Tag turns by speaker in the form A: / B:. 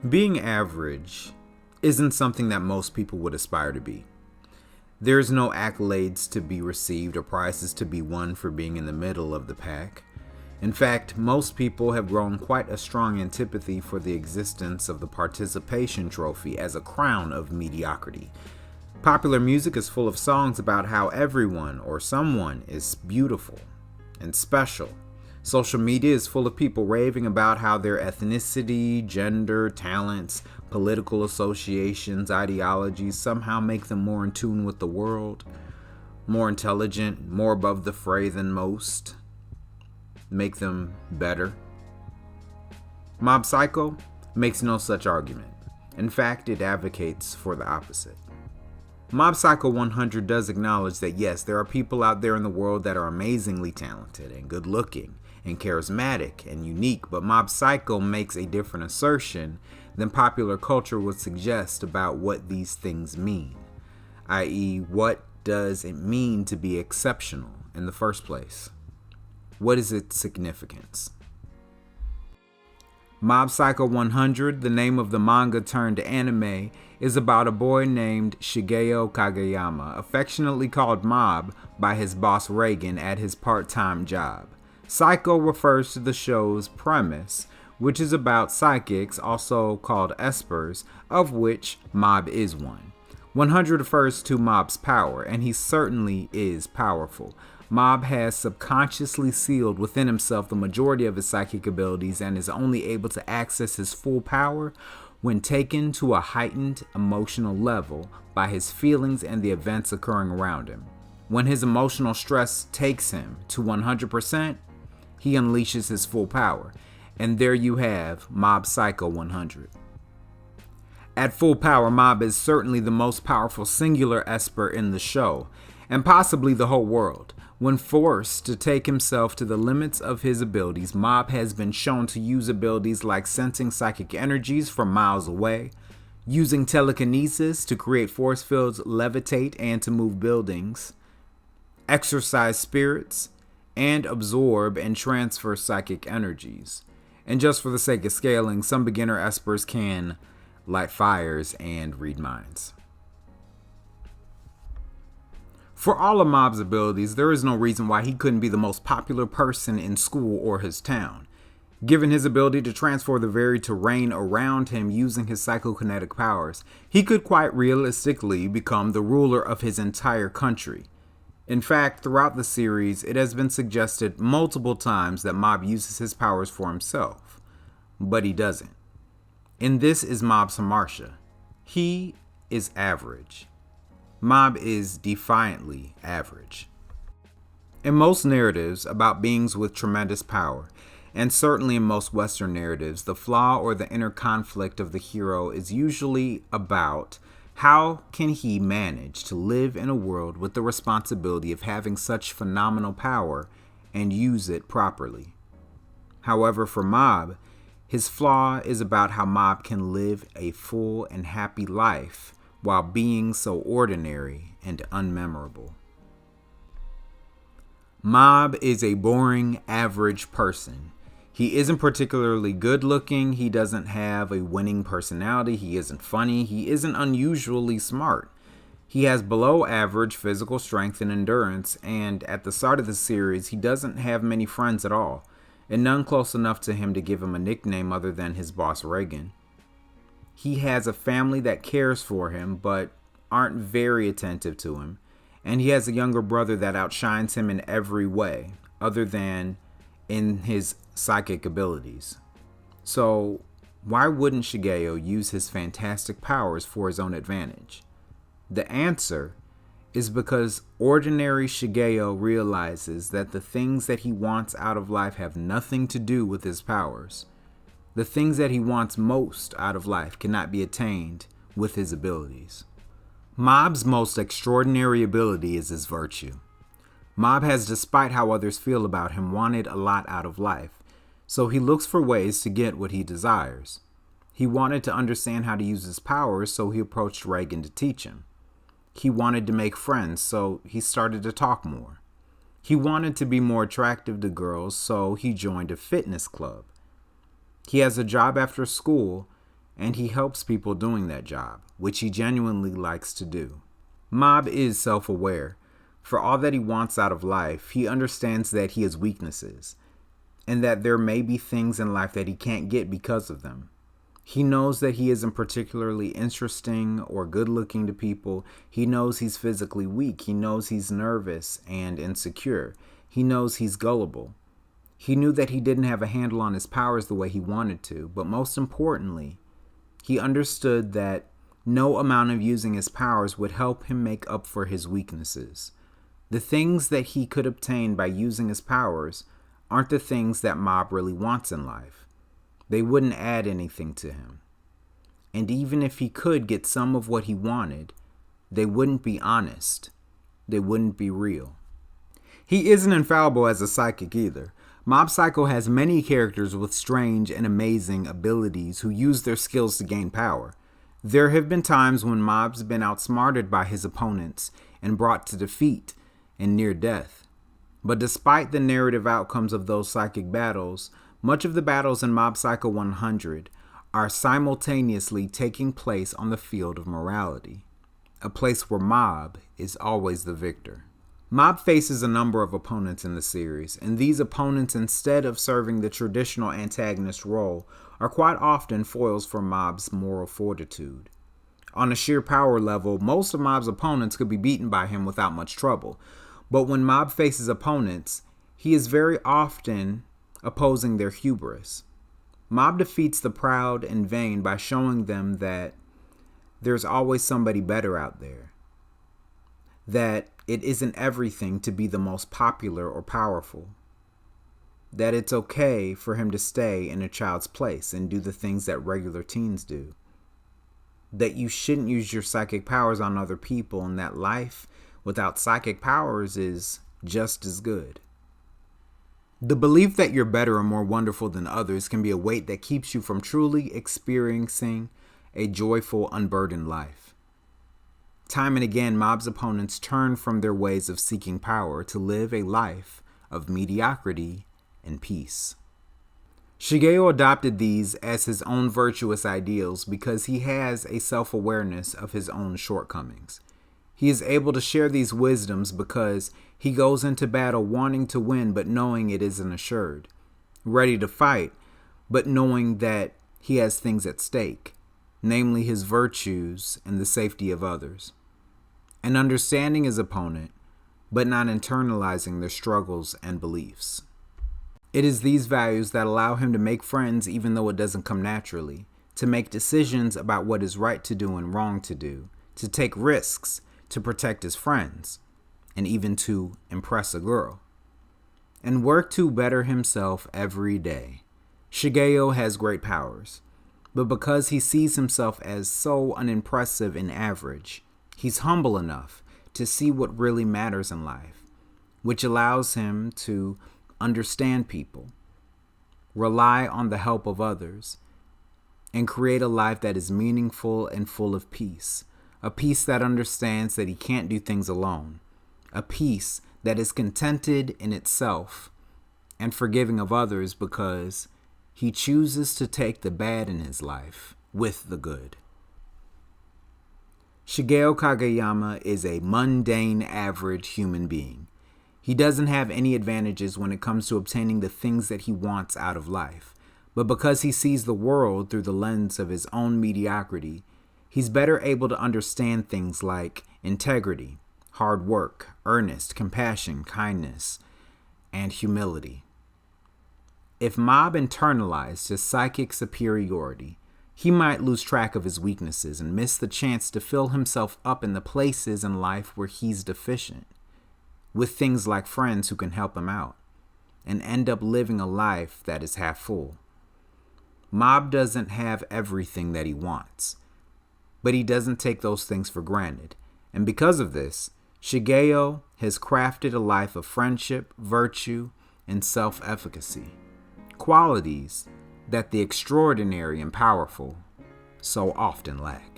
A: Being average isn't something that most people would aspire to be. There's no accolades to be received or prizes to be won for being in the middle of the pack. In fact, most people have grown quite a strong antipathy for the existence of the participation trophy as a crown of mediocrity. Popular music is full of songs about how everyone or someone is beautiful and special. Social media is full of people raving about how their ethnicity, gender, talents, political associations, ideologies somehow make them more in tune with the world, more intelligent, more above the fray than most, make them better. Mob Psycho makes no such argument. In fact, it advocates for the opposite. Mob Psycho 100 does acknowledge that yes, there are people out there in the world that are amazingly talented and good looking and charismatic and unique, but Mob Psycho makes a different assertion than popular culture would suggest about what these things mean, i.e., what does it mean to be exceptional in the first place? What is its significance? Mob Psycho 100, the name of the manga turned anime, is about a boy named Shigeo Kageyama, affectionately called Mob by his boss Reigen at his part-time job. Psycho refers to the show's premise, which is about psychics, also called espers, of which Mob is one. 100 refers to Mob's power, and he certainly is powerful. Mob has subconsciously sealed within himself the majority of his psychic abilities and is only able to access his full power when taken to a heightened emotional level by his feelings and the events occurring around him. When his emotional stress takes him to 100%, he unleashes his full power. And there you have Mob Psycho 100. At full power, Mob is certainly the most powerful singular esper in the show, and possibly the whole world. When forced to take himself to the limits of his abilities, Mob has been shown to use abilities like sensing psychic energies from miles away, using telekinesis to create force fields, levitate, and to move buildings, exorcise spirits, and absorb and transfer psychic energies. And just for the sake of scaling, some beginner espers can light fires and read minds. For all of Mob's abilities, there is no reason why he couldn't be the most popular person in school or his town. Given his ability to transform the very terrain around him using his psychokinetic powers, he could quite realistically become the ruler of his entire country. In fact, throughout the series, it has been suggested multiple times that Mob uses his powers for himself, but he doesn't. And this is Mob's Hamartia. He is average. Mob is defiantly average. In most narratives about beings with tremendous power, and certainly in most Western narratives, the flaw or the inner conflict of the hero is usually about how can he manage to live in a world with the responsibility of having such phenomenal power and use it properly. However, for Mob, his flaw is about how Mob can live a full and happy life while being so ordinary and unmemorable. Mob is a boring, average person. He isn't particularly good looking, he doesn't have a winning personality, he isn't funny, he isn't unusually smart. He has below average physical strength and endurance, and at the start of the series, he doesn't have many friends at all, and none close enough to him to give him a nickname other than his boss Reigen. He has a family that cares for him, but aren't very attentive to him, and he has a younger brother that outshines him in every way, other than in his psychic abilities. So, why wouldn't Shigeo use his fantastic powers for his own advantage? The answer is because ordinary Shigeo realizes that the things that he wants out of life have nothing to do with his powers. The things that he wants most out of life cannot be attained with his abilities. Mob's most extraordinary ability is his virtue. Mob has, despite how others feel about him, wanted a lot out of life, so he looks for ways to get what he desires. He wanted to understand how to use his powers, so he approached Reigen to teach him. He wanted to make friends, so he started to talk more. He wanted to be more attractive to girls, so he joined a fitness club. He has a job after school, and he helps people doing that job, which he genuinely likes to do. Mob is self-aware. For all that he wants out of life, he understands that he has weaknesses, and that there may be things in life that he can't get because of them. He knows that he isn't particularly interesting or good-looking to people. He knows he's physically weak. He knows he's nervous and insecure. He knows he's gullible. He knew that he didn't have a handle on his powers the way he wanted to, but most importantly, he understood that no amount of using his powers would help him make up for his weaknesses. The things that he could obtain by using his powers aren't the things that Mob really wants in life. They wouldn't add anything to him. And even if he could get some of what he wanted, they wouldn't be honest. They wouldn't be real. He isn't infallible as a psychic either. Mob Psycho has many characters with strange and amazing abilities who use their skills to gain power. There have been times when Mob's been outsmarted by his opponents and brought to defeat and near death. But despite the narrative outcomes of those psychic battles, much of the battles in Mob Psycho 100 are simultaneously taking place on the field of morality, a place where Mob is always the victor. Mob faces a number of opponents in the series, and these opponents, instead of serving the traditional antagonist role, are quite often foils for Mob's moral fortitude. On a sheer power level, most of Mob's opponents could be beaten by him without much trouble, but when Mob faces opponents, he is very often opposing their hubris. Mob defeats the proud and vain by showing them that there's always somebody better out there, that it isn't everything to be the most popular or powerful, that it's okay for him to stay in a child's place and do the things that regular teens do, that you shouldn't use your psychic powers on other people, and that life without psychic powers is just as good. The belief that you're better or more wonderful than others can be a weight that keeps you from truly experiencing a joyful, unburdened life. Time and again, Mob's opponents turn from their ways of seeking power to live a life of mediocrity and peace. Shigeo adopted these as his own virtuous ideals because he has a self-awareness of his own shortcomings. He is able to share these wisdoms because he goes into battle wanting to win but knowing it isn't assured, ready to fight but knowing that he has things at stake, namely his virtues and the safety of others, and understanding his opponent but not internalizing their struggles and beliefs. It is these values that allow him to make friends even though it doesn't come naturally, to make decisions about what is right to do and wrong to do, to take risks, to protect his friends, and even to impress a girl, and work to better himself every day. Shigeo has great powers, but because he sees himself as so unimpressive and average, he's humble enough to see what really matters in life, which allows him to understand people, rely on the help of others, and create a life that is meaningful and full of peace. A peace that understands that he can't do things alone. A peace that is contented in itself and forgiving of others because he chooses to take the bad in his life with the good. Shigeo Kageyama is a mundane, average human being. He doesn't have any advantages when it comes to obtaining the things that he wants out of life, but because he sees the world through the lens of his own mediocrity, he's better able to understand things like integrity, hard work, earnest, compassion, kindness, and humility. If Mob internalized his psychic superiority, he might lose track of his weaknesses and miss the chance to fill himself up in the places in life where he's deficient, with things like friends who can help him out, and end up living a life that is half full. Mob doesn't have everything that he wants, but he doesn't take those things for granted. And because of this, Shigeo has crafted a life of friendship, virtue, and self-efficacy, qualities that the extraordinary and powerful so often lack.